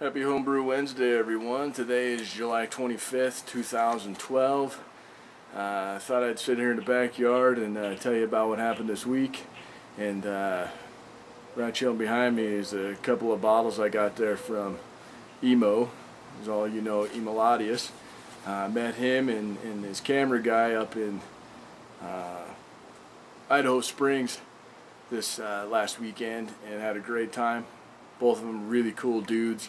Happy Homebrew Wednesday, everyone. Today is July 25th, 2012. I thought I'd sit here in the backyard and tell you about what happened this week. And right chilling behind me is a couple of bottles I got there from Immo. As all you know, Immo. Met him and his camera guy up in Idaho Springs this last weekend and had a great time. Both of them really cool dudes.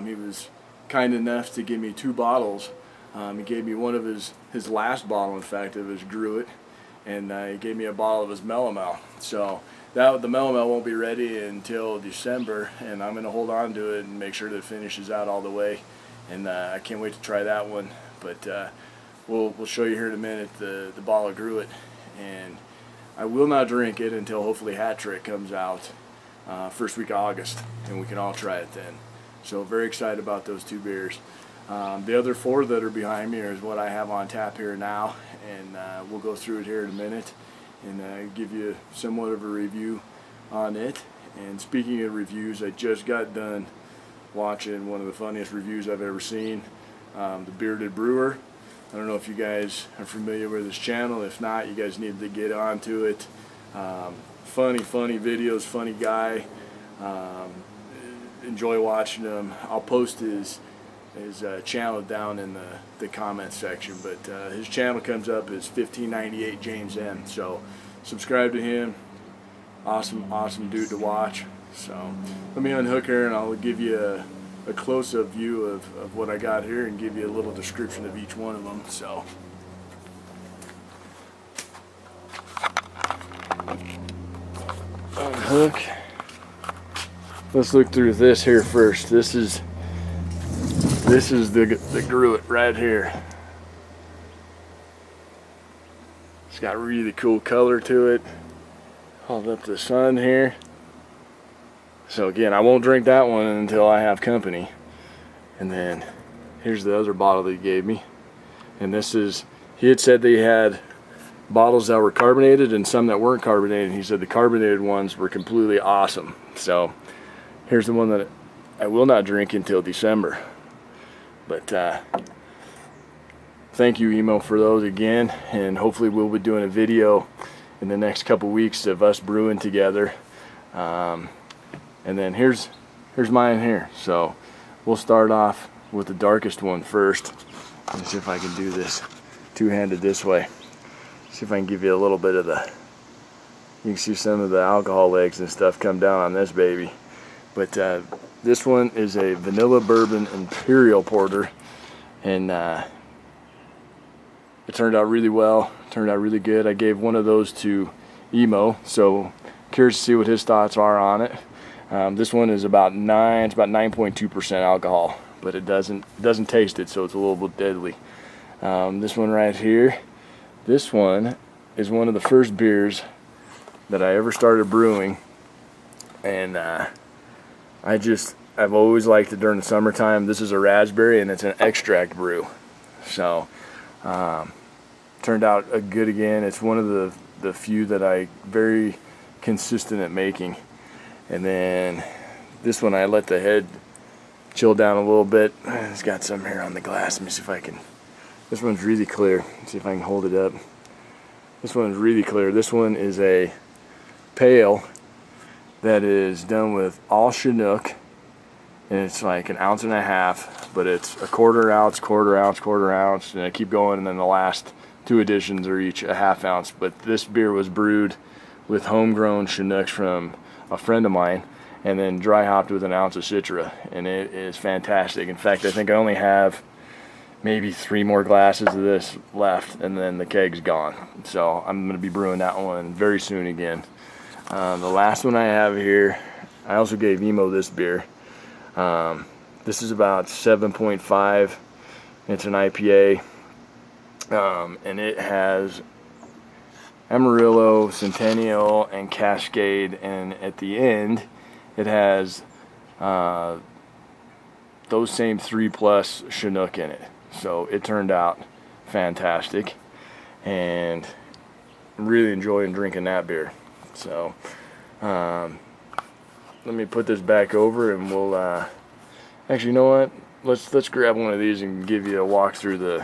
He was kind enough to give me 2 bottles. He gave me one of his last bottle, in fact, of his Gruit, and he gave me a bottle of his Melomel. So the Melomel won't be ready until December, and I'm going to hold on to it and make sure that it finishes out all the way. And I can't wait to try that one. But we'll show you here in a minute the bottle of Gruit, and I will not drink it until hopefully Hat Trick comes out first week of August, and we can all try it then. So very excited about those 2 beers. The other 4 that are behind me is what I have on tap here now, and we'll go through it here in a minute and give you somewhat of a review on it. And speaking of reviews, I just got done watching one of the funniest reviews I've ever seen, the Bearded Brewer. I don't know if you guys are familiar with his channel. If not, you guys need to get onto it. Funny videos, funny guy. Enjoy watching him. I'll post his channel down in the comments section, but his channel comes up as 1598 James M. So subscribe to him. Awesome dude to watch. So let me unhook her and I'll give you a close-up view of what I got here and give you a little description of each one of them. So unhook. Let's look through this here first. This is the Gruit right here. It's got really cool color to it. Hold up the sun here. So again, I won't drink that one until I have company. And then here's the other bottle that he gave me. And this is, he had said they had bottles that were carbonated and some that weren't carbonated. He said the carbonated ones were completely awesome. So here's the one that I will not drink until December. But thank you, Immo, for those again. And hopefully we'll be doing a video in the next couple weeks of us brewing together. And then here's mine here. So we'll start off with the darkest one first. Let's see if I can do this two-handed this way. See if I can give you a little bit of you can see some of the alcohol legs and stuff come down on this baby. But this one is a vanilla bourbon imperial porter, and it turned out really well. Turned out really good. I gave one of those to Immo, so curious to see what his thoughts are on it. This one is about 9.2% alcohol, but it doesn't taste it, so it's a little bit deadly. This one right here, this one is one of the first beers that I ever started brewing, and I've always liked it during the summertime. This is a raspberry, and it's an extract brew, so turned out good again. It's one of the few that I very consistent at making. And then this one I let the head chill down a little bit. It's got some here on the glass. Let me see if I can. This one's really clear. Let's see if I can hold it up. This one's really clear. This one is a pale that is done with all Chinook, and it's like 1.5 ounces, but it's a quarter ounce, and I keep going, and then the last 2 additions are each 1/2 ounce. But this beer was brewed with homegrown Chinooks from a friend of mine, and then dry hopped with 1 ounce of Citra, and it is fantastic. In fact, I think I only have maybe 3 more glasses of this left, and then the keg's gone. So I'm going to be brewing that one very soon again. The last one I have here, I also gave Immo this beer. This is about 7.5. It's an IPA, and it has Amarillo, Centennial, and Cascade, and at the end it has those same 3+ Chinook in it. So it turned out fantastic, and I'm really enjoying drinking that beer. So let me put this back over, and we'll Actually, you know what? Let's grab one of these and give you a walk through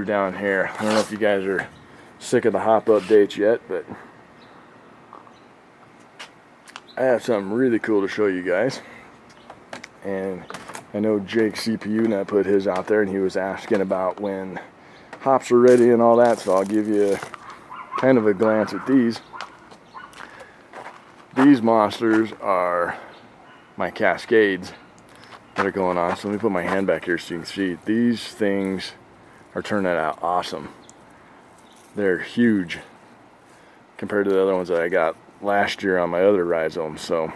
down here. I don't know if you guys are sick of the hop updates yet, but I have something really cool to show you guys. And I know Jake CPU Net put his out there, and he was asking about when hops are ready and all that, so I'll give you kind of a glance at these. These monsters are my Cascades that are going on. So let me put my hand back here so you can see. These things are turning out awesome. They're huge compared to the other ones that I got last year on my other rhizomes. So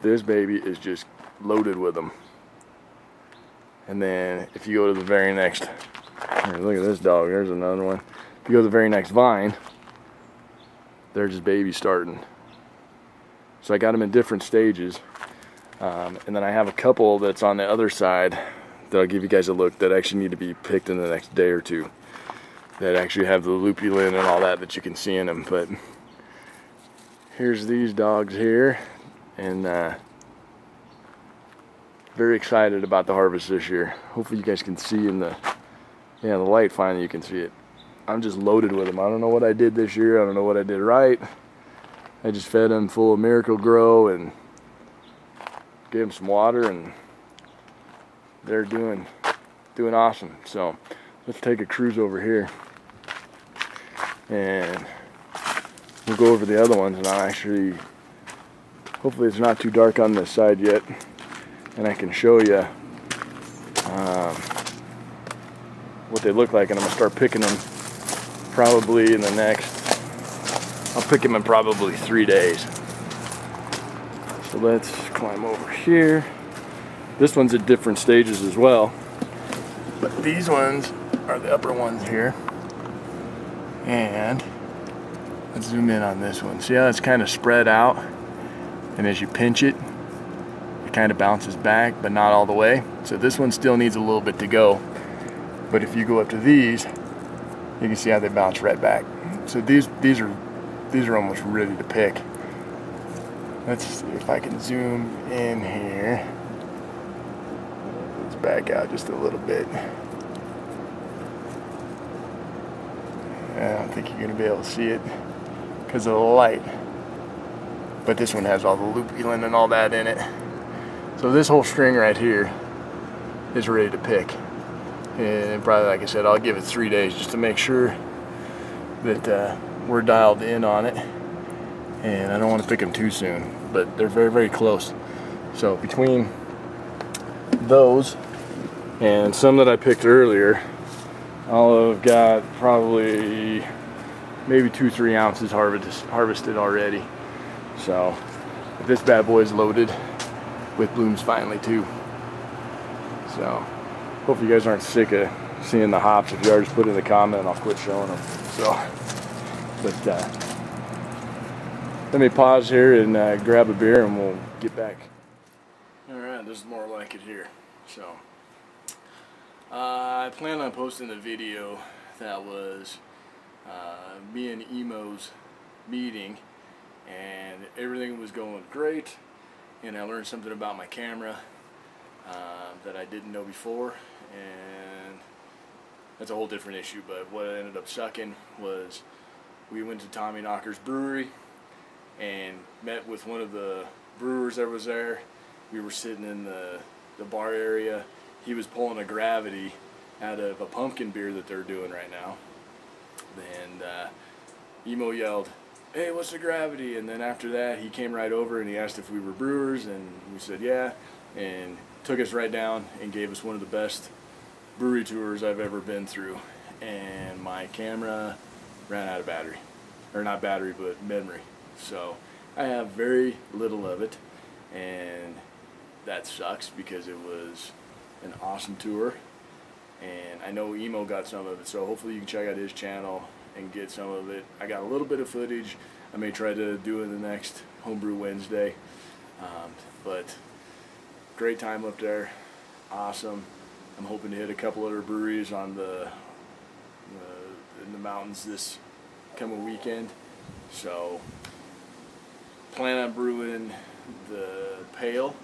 this baby is just loaded with them. And then if you go to the very next, here, look at this dog, there's another one. If you go to the very next vine, they're just baby starting. So I got them in different stages. And then I have a couple that's on the other side that I'll give you guys a look that actually need to be picked in the next day or two. That actually have the lupulin and all that you can see in them. But here's these dogs here. And very excited about the harvest this year. Hopefully you guys can see in the light finally you can see it. I'm just loaded with them. I don't know what I did this year. I don't know what I did right. I just fed them full of Miracle Grow and gave them some water, and they're doing awesome. So let's take a cruise over here and we'll go over the other ones, and I'll actually, hopefully it's not too dark on this side yet, and I can show you what they look like. And I'm gonna start picking them probably in the next, I'll pick them in probably 3 days. So let's climb over here. This one's at different stages as well, but these ones are the upper ones here. And let's zoom in on this one. See how it's kind of spread out, and as you pinch it, it kind of bounces back, but not all the way. So this one still needs a little bit to go, but if you go up to these, you can see how they bounce right back. So these are almost ready to pick. Let's see if I can zoom in here. Let's back out just a little bit. I don't think you're going to be able to see it because of the light. But this one has all the lupulin and all that in it. So this whole string right here is ready to pick. And probably, like I said, I'll give it 3 days just to make sure that we're dialed in on it. And I don't want to pick them too soon, but they're very, very close. So between those and some that I picked earlier, I'll have got probably maybe 2-3 ounces harvested already. So this bad boy is loaded with blooms finally too. So hope you guys aren't sick of seeing the hops. If you are, just put it in the comment and I'll quit showing them. So, but let me pause here and grab a beer and we'll get back. All right, this is more like it here. So I plan on posting a video that was me and Immo's meeting, and everything was going great, and I learned something about my camera that I didn't know before, and that's a whole different issue. But what ended up sucking was we went to Tommy Knocker's brewery and met with one of the brewers that was there. We were sitting in the bar area. He was pulling a gravity out of a pumpkin beer that they're doing right now. And Immo yelled, "Hey, what's the gravity?" And then after that, he came right over and he asked if we were brewers, and we said yeah, and took us right down and gave us one of the best brewery tours I've ever been through. And my camera ran out of battery, or not battery, but memory. So I have very little of it, and that sucks because it was an awesome tour, and I know Immo got some of it, so hopefully you can check out his channel and get some of it. I got a little bit of footage. I may try to do it the next Homebrew Wednesday, but great time up there, awesome. I'm hoping to hit a couple other breweries on in the mountains this coming weekend. So plan on brewing the pale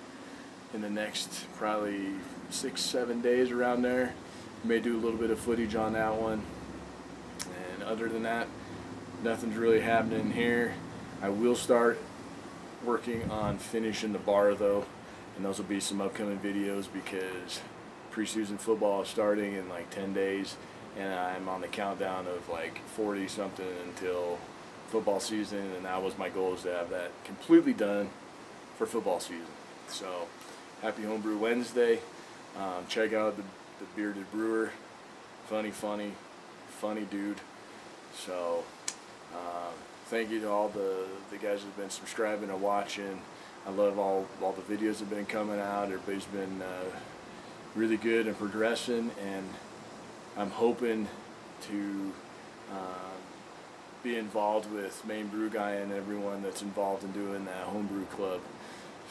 in the next probably 6-7 days around there. May do a little bit of footage on that one. And other than that, nothing's really happening here. I will start working on finishing the bar though, and those will be some upcoming videos because preseason football is starting in like 10 days, and I'm on the countdown of like 40 something until football season, and that was my goal, is to have that completely done for football season. So happy Homebrew Wednesday. Check out the Bearded Brewer. Funny dude. So thank you to all the guys that have been subscribing and watching. I love all the videos that have been coming out. Everybody's been really good and progressing, and I'm hoping to be involved with Main Brew Guy and everyone that's involved in doing that homebrew club.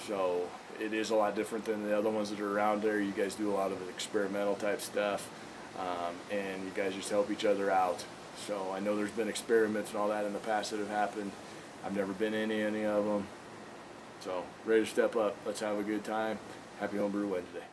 So it is a lot different than the other ones that are around there. You guys do a lot of experimental type stuff, and you guys just help each other out. So I know there's been experiments and all that in the past that have happened. I've never been in any of them. So ready to step up. Let's have a good time. Happy Homebrew Wednesday.